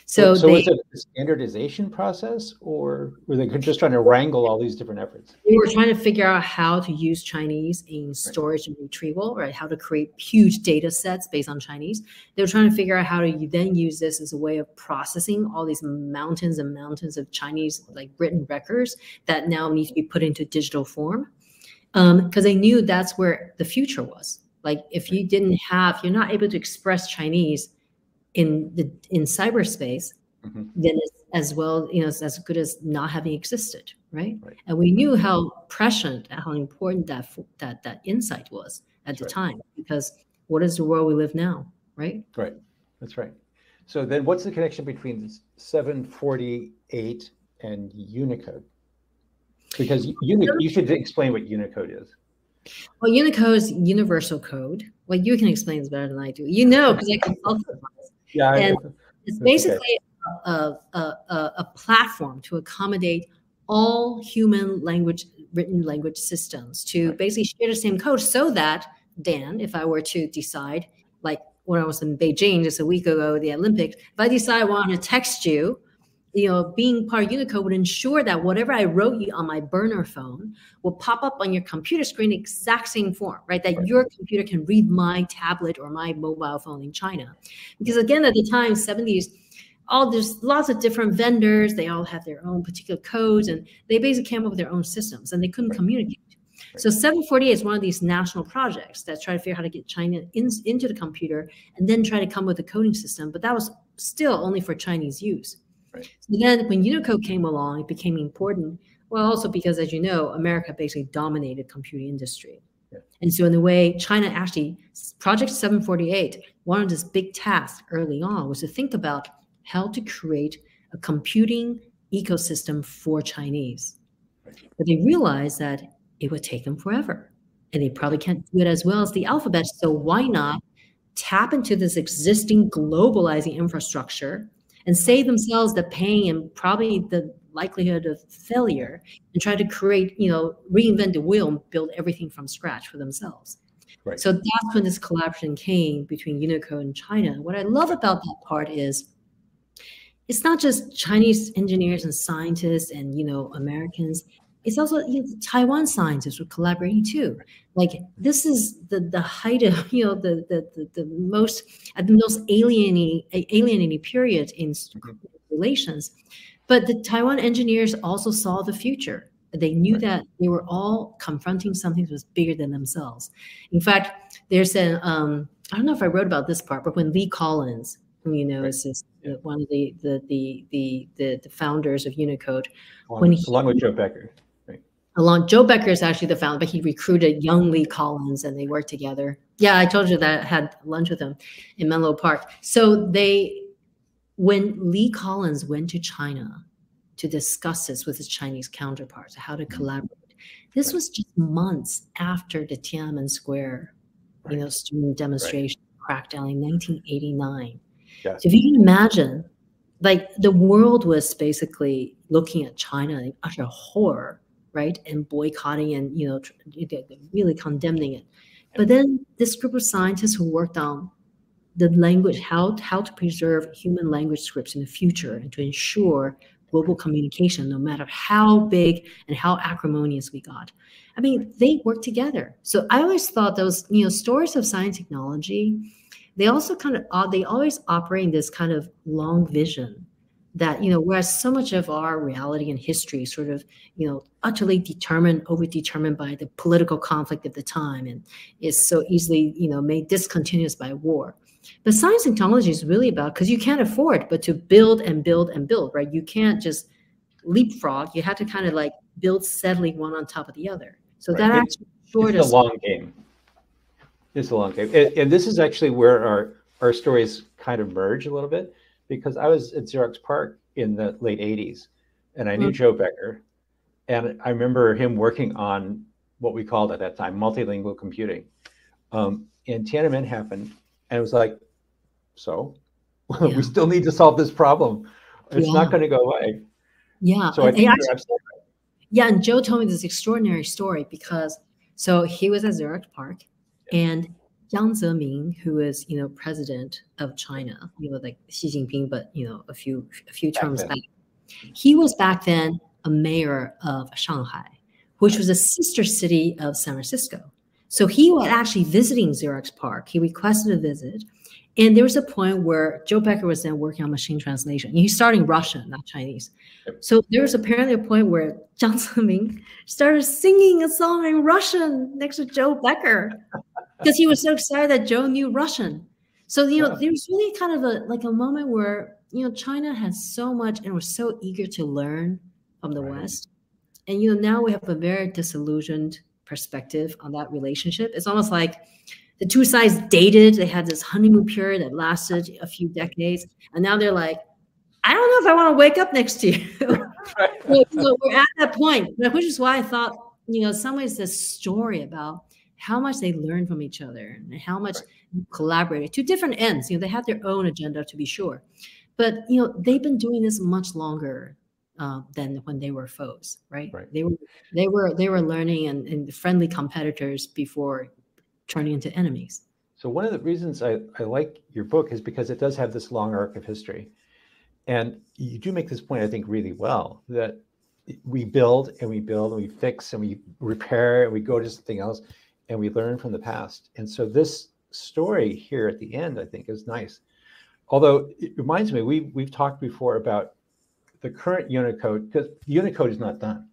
So was it a standardization process, or were they just trying to wrangle all these different efforts? We were trying to figure out how to use Chinese in storage and retrieval, right? How to create huge data sets based on Chinese. They were trying to figure out how to then use this as a way of processing all these mountains and mountains of Chinese written records that now need to be put into digital form, because they knew that's where the future was. Like, if you you're not able to express Chinese in cyberspace, then it's as well, it's as good as not having existed, right? And we knew how prescient, how important that insight was at the time, because what is the world we live now, right? Right, that's right. So then, what's the connection between 748 and Unicode? Because you should explain what Unicode is. Well, Unicode is universal code. Well, you can explain this better than I do. Because I consulted on this. Yeah, and it's basically a platform to accommodate all human written language systems to basically share the same code, so that, Dan, if I were to decide, like when I was in Beijing just a week ago at the Olympics, if I decide I want to text you, being part of Unicode would ensure that whatever I wrote you on my burner phone will pop up on your computer screen in exact same form, right? That your computer can read my tablet or my mobile phone in China. Because again, at the time, 70s, there's lots of different vendors. They all have their own particular codes, and they basically came up with their own systems, and they couldn't communicate. So 748 is one of these national projects that try to figure out how to get China into the computer, and then try to come with a coding system. But that was still only for Chinese use. So then when Unicode came along, it became important. Well, also because, as you know, America basically dominated the computing industry. And so in a way, China actually, Project 748, one of this big tasks early on was to think about how to create a computing ecosystem for Chinese. But they realized that it would take them forever, and they probably can't do it as well as the alphabet. So why not tap into this existing globalizing infrastructure and save themselves the pain and probably the likelihood of failure, and try to create, reinvent the wheel and build everything from scratch for themselves. So that's when this collaboration came between Unicode and China. What I love about that part is it's not just Chinese engineers and scientists and, Americans. It's also Taiwan scientists were collaborating too. Like, this is the height of the most alienating period in relations. But the Taiwan engineers also saw the future. They knew that they were all confronting something that was bigger than themselves. In fact, there's I don't know if I wrote about this part, but when Lee Collins, who is one of the founders of Unicode, along with Joe Becker. Joe Becker is actually the founder, but he recruited young Lee Collins, and they worked together. Yeah, I told you that I had lunch with him in Menlo Park. So when Lee Collins went to China to discuss this with his Chinese counterparts, how to collaborate, This was just months after the Tiananmen Square, student demonstration crackdown in 1989. Yeah. So if you can imagine, like the world was basically looking at China in utter horror, right, and boycotting and really condemning it. But then this group of scientists who worked on the language, how to preserve human language scripts in the future and to ensure global communication, no matter how big and how acrimonious we got. I mean, they work together. So I always thought those, stories of science technology, they also they always operate in this kind of long vision that, whereas so much of our reality and history is sort of, utterly overdetermined by the political conflict of the time and is so easily, made discontinuous by war. But science and technology is really about, because you can't afford but to build and build and build, right? You can't just leapfrog. You have to kind of like build steadily one on top of the other. So that actually it's a long game. It's a long game. And this is actually where our stories kind of merge a little bit, because I was at Xerox PARC in the late 80s and I knew Joe Becker. And I remember him working on what we called at that time multilingual computing. And Tiananmen happened. And it was like, we still need to solve this problem. It's not going to go away. Yeah. So I think you're absolutely right. Yeah. And Joe told me this extraordinary story because, so he was at Xerox PARC and Jiang Zemin, who is, president of China, like Xi Jinping, but, a few terms back. He was back then a mayor of Shanghai, which was a sister city of San Francisco. So he was actually visiting Xerox PARC. He requested a visit. And there was a point where Joe Becker was then working on machine translation. He's starting Russian, not Chinese. So there was apparently a point where Jiang Zemin started singing a song in Russian next to Joe Becker because he was so excited that Joe knew Russian. So, there was really kind of a moment where, China had so much and was so eager to learn from the West. And, now we have a very disillusioned perspective on that relationship. It's almost like the two sides dated. They had this honeymoon period that lasted a few decades. And now they're like, I don't know if I want to wake up next to you. We're at that point, which is why I thought, in some ways, this story about how much they learned from each other and how much collaborated to different ends. They have their own agenda, to be sure. But, they've been doing this much longer than when they were foes, right? They were learning and friendly competitors before turning into enemies. So one of the reasons I like your book is because it does have this long arc of history. And you do make this point, I think, really well, that we build and we build and we fix and we repair and we go to something else and we learn from the past. And so this story here at the end, I think, is nice. Although it reminds me, we've talked before about the current Unicode, because Unicode is not done.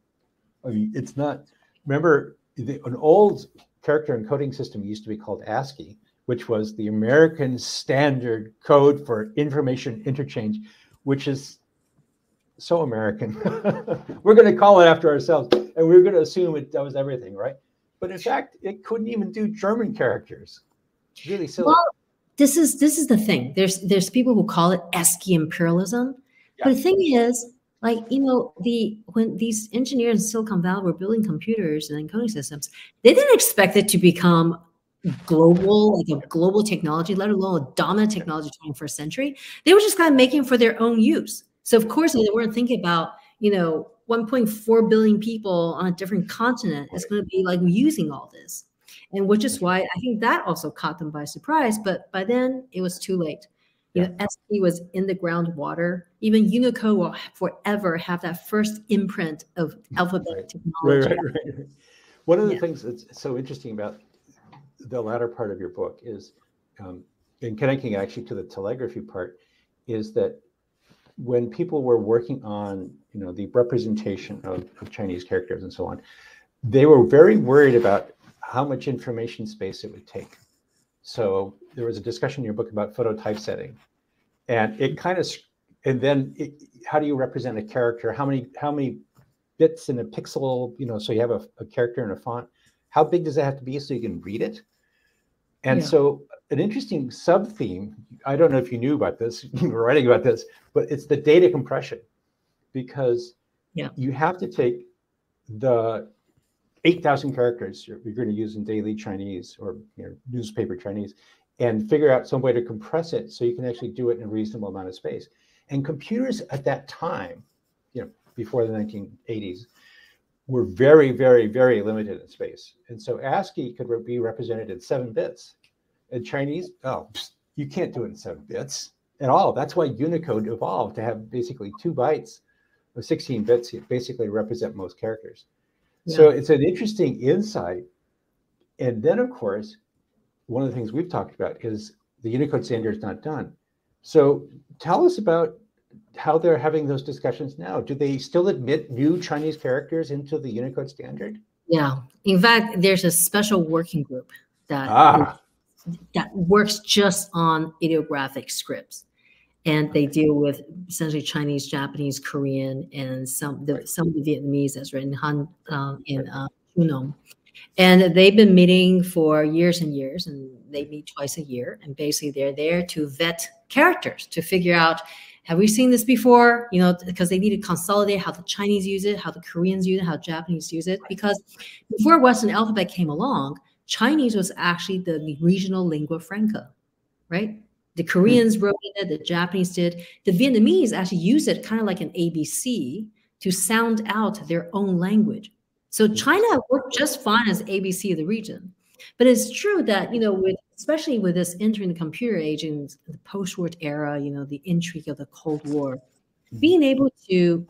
I mean, it's not, remember, an old character encoding system used to be called Esky, which was the American standard code for information interchange, which is so American. We're going to call it after ourselves, and we're going to assume it does everything, right? But in fact, it couldn't even do German characters. It's really silly. Well, this is the thing. There's people who call it Esky imperialism. Yeah. But the thing is, like, when these engineers in Silicon Valley were building computers and encoding systems, they didn't expect it to become global, like a global technology, let alone a dominant technology 21st century. They were just kind of making it for their own use. So of course they weren't thinking about, 1.4 billion people on a different continent is going to be like using all this. And which is why I think that also caught them by surprise. But by then it was too late. Esky was in the groundwater. Even Unicode will forever have that first imprint of alphabetic technology. Right. One of the things that's so interesting about the latter part of your book is, in connecting actually to the telegraphy part, is that when people were working on, the representation of Chinese characters and so on, they were very worried about how much information space it would take. So there was a discussion in your book about photo typesetting, and it kind of, and then how do you represent a character? How many bits in a pixel? So you have a character in a font. How big does that have to be so you can read it? And so an interesting sub-theme, I don't know if you knew about this, you were writing about this, but it's the data compression, because you have to take the 8,000 characters you're going to use in daily Chinese or newspaper Chinese, and figure out some way to compress it so you can actually do it in a reasonable amount of space. And computers at that time, before the 1980s, were very, very, very limited in space. And so ASCII could be represented in 7 bits. And Chinese, you can't do it in 7 bits at all. That's why Unicode evolved to have basically 2 bytes of 16 bits to basically represent most characters. Yeah. So it's an interesting insight. And then, of course, one of the things we've talked about is the Unicode standard is not done. So tell us about how they're having those discussions now. Do they still admit new Chinese characters into the Unicode standard? Yeah. In fact, there's a special working group that works just on ideographic scripts. And they deal with essentially Chinese, Japanese, Korean, and some of the Vietnamese that's written in Hunong. And they've been meeting for years and years, and they meet twice a year. And basically, they're there to vet characters, to figure out, have we seen this before? Because they need to consolidate how the Chinese use it, how the Koreans use it, how Japanese use it. Because before Western alphabet came along, Chinese was actually the regional lingua franca, right? The Koreans wrote it, the Japanese did. The Vietnamese actually used it kind of like an ABC to sound out their own language. So China worked just fine as ABC of the region. But it's true that, especially with this entering the computer age in the post-war era, the intrigue of the Cold War, being able to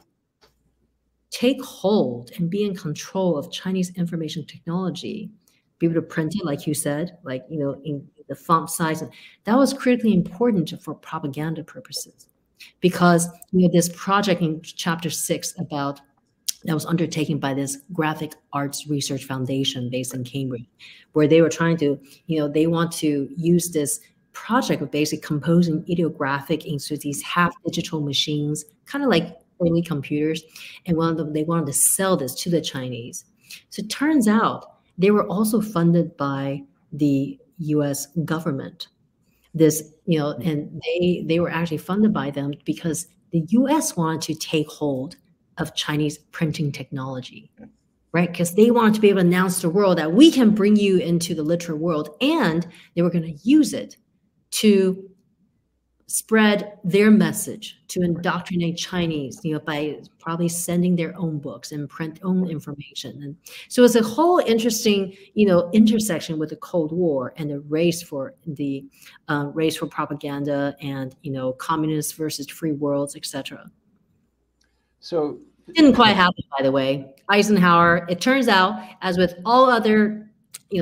take hold and be in control of Chinese information technology, be able to print it, like you said, in the font size, that was critically important for propaganda purposes. Because, this project in chapter 6 that was undertaken by this Graphic Arts Research Foundation based in Cambridge, where they were trying to, they want to use this project of basically composing Idiographic into these half-digital machines, kind of like early computers, and they wanted to sell this to the Chinese. So it turns out they were also funded by the U.S. government. And they were actually funded by them because the U.S. wanted to take hold of Chinese printing technology, right? Because they wanted to be able to announce to the world that we can bring you into the literate world, and they were going to use it to spread their message, to indoctrinate Chinese, by probably sending their own books and print own information. And so it's a whole interesting, intersection with the Cold War and the race for propaganda and, communists versus free worlds, etc. So didn't quite happen, by the way. Eisenhower, it turns out, as with all other,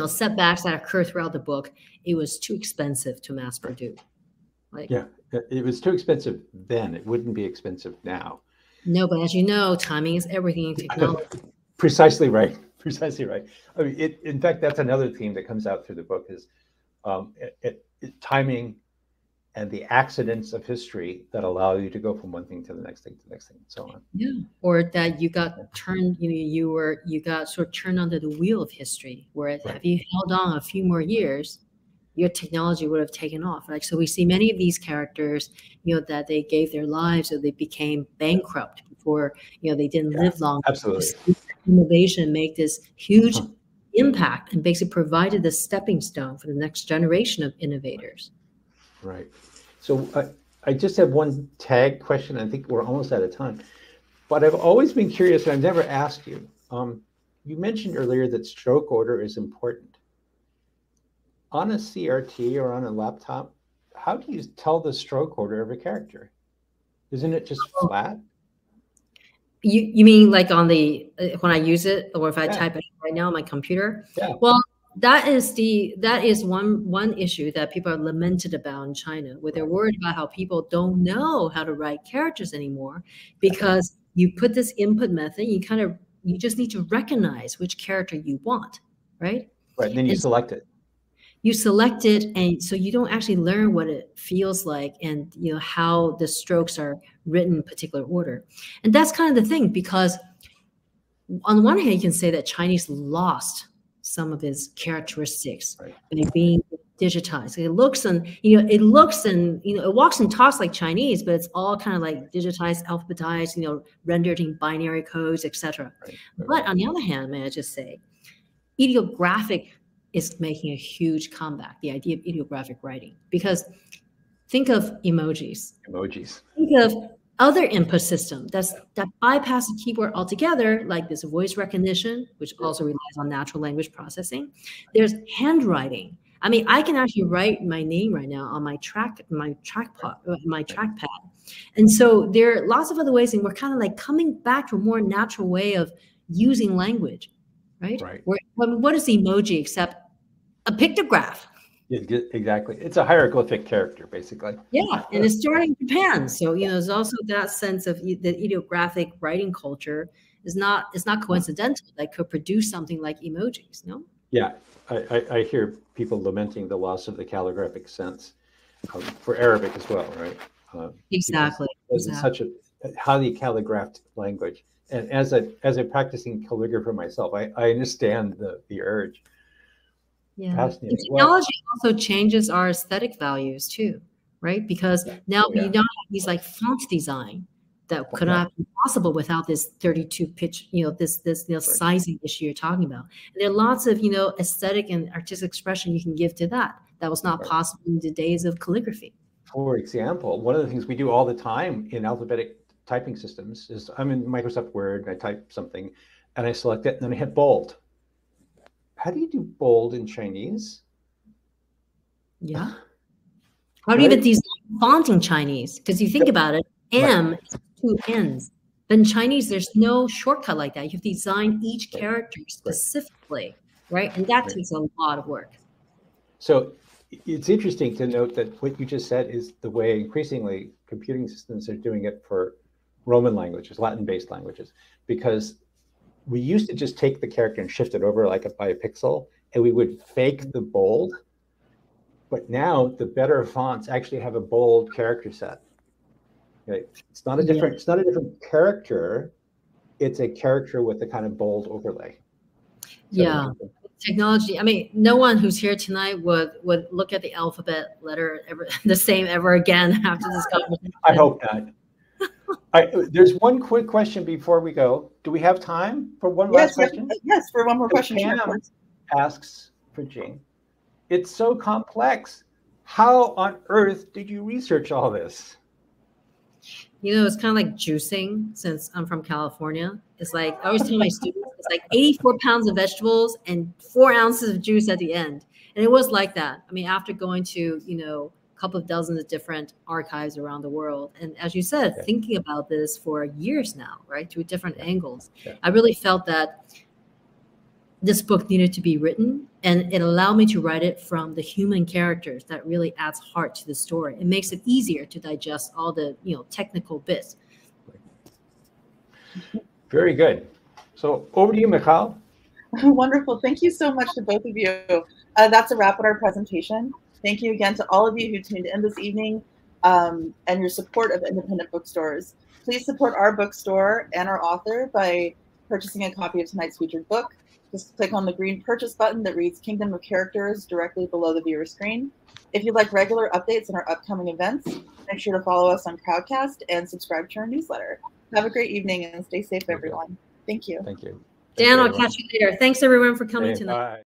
setbacks that occur throughout the book, it was too expensive to mass produce. It was too expensive then. It wouldn't be expensive now. No, but as you know, timing is everything in technology. Precisely right. Precisely right. I mean, in fact, that's another theme that comes out through the book is timing and the accidents of history that allow you to go from one thing to the next thing to the next thing, and so on. Yeah, or that you got turned, you got sort of turned under the wheel of history. Where if you held on a few more years, your technology would have taken off. Like, so we see many of these characters, that they gave their lives or they became bankrupt before, they didn't live long. Absolutely. Innovation make this huge impact and basically provided the stepping stone for the next generation of innovators. Right. So I just have one tag question. I think we're almost out of time, but I've always been curious, and I've never asked you. You mentioned earlier that stroke order is important. On a CRT or on a laptop, how do you tell the stroke order of a character? Isn't it just flat? You mean like on the when I use it, or if I type it right now on my computer? Yeah. Well, that is one issue that people are lamented about in China, where they're worried about how people don't know how to write characters anymore, because you put this input method, you just need to recognize which character you want, right? Right. And then you select it. You select it, and so you don't actually learn what it feels like and how the strokes are written in particular order. And that's kind of the thing, because on one hand, you can say that Chinese lost some of its characteristics by being digitized. It looks and it walks and talks like Chinese, but it's all kind of like digitized, alphabetized, rendered in binary codes, etc. But on the other hand, may I just say Idiographic is making a huge comeback, the idea of idiographic writing, because think of emojis. Think of other input systems that bypass the keyboard altogether, like this voice recognition, which also relies on natural language processing. There's handwriting. I mean, I can actually write my name right now on my trackpad. And so there are lots of other ways, and we're kind of like coming back to a more natural way of using language, right? What is emoji except a pictograph? Exactly. It's a hieroglyphic character, basically. Yeah, and it's starting in Japan. So, there's also that sense of the idiographic writing culture is not coincidental. That could produce something like emojis, no? Yeah, I hear people lamenting the loss of the calligraphic sense for Arabic as well, right? Exactly. It's such a highly calligraphed language. And as a practicing calligrapher myself, I understand the urge. Yeah, technology also changes our aesthetic values too, right? Because now we don't have these like font design that could not be possible without this 32 pitch, this sizing issue you're talking about. And there are lots of aesthetic and artistic expression you can give to that was not possible in the days of calligraphy. For example, one of the things we do all the time in alphabetic typing systems is I'm in Microsoft Word and I type something and I select it and then I hit bold. How do you do bold in Chinese? Yeah. How do you even design font in Chinese? Because you think about it, M is 2 N's. But in Chinese, there's no shortcut like that. You have to design each character specifically, right? And that takes a lot of work. So it's interesting to note that what you just said is the way increasingly computing systems are doing it for Roman languages, Latin-based languages, because we used to just take the character and shift it over like by a pixel, and we would fake the bold. But now the better fonts actually have a bold character set. Okay? It's not a different. It's not a different character. It's a character with a kind of bold overlay. So, technology. I mean, no one who's here tonight would look at the alphabet letter the same ever again after this conversation. I hope not. There's one quick question before we go. Do we have time for one last question? Yes, for one more question. Pam asks for Jing. It's so complex. How on earth did you research all this? It's kind of like juicing, since I'm from California. It's like, I always tell my students, it's like 84 pounds of vegetables and 4 ounces of juice at the end. And it was like that. I mean, after going to, a couple of dozens of different archives around the world. And as you said, thinking about this for years now, right, through different angles, I really felt that this book needed to be written, and it allowed me to write it from the human characters that really adds heart to the story. It makes it easier to digest all the technical bits. Very good. So over to you, Michal. Wonderful. Thank you so much to both of you. That's a wrap on our presentation. Thank you again to all of you who tuned in this evening and your support of independent bookstores. Please support our bookstore and our author by purchasing a copy of tonight's featured book. Just click on the green purchase button that reads Kingdom of Characters directly below the viewer screen. If you'd like regular updates on our upcoming events, make sure to follow us on Crowdcast and subscribe to our newsletter. Have a great evening and stay safe, everyone. Thank you. Thank you. Dan, I'll catch you later. Thanks, everyone, for coming tonight. Bye.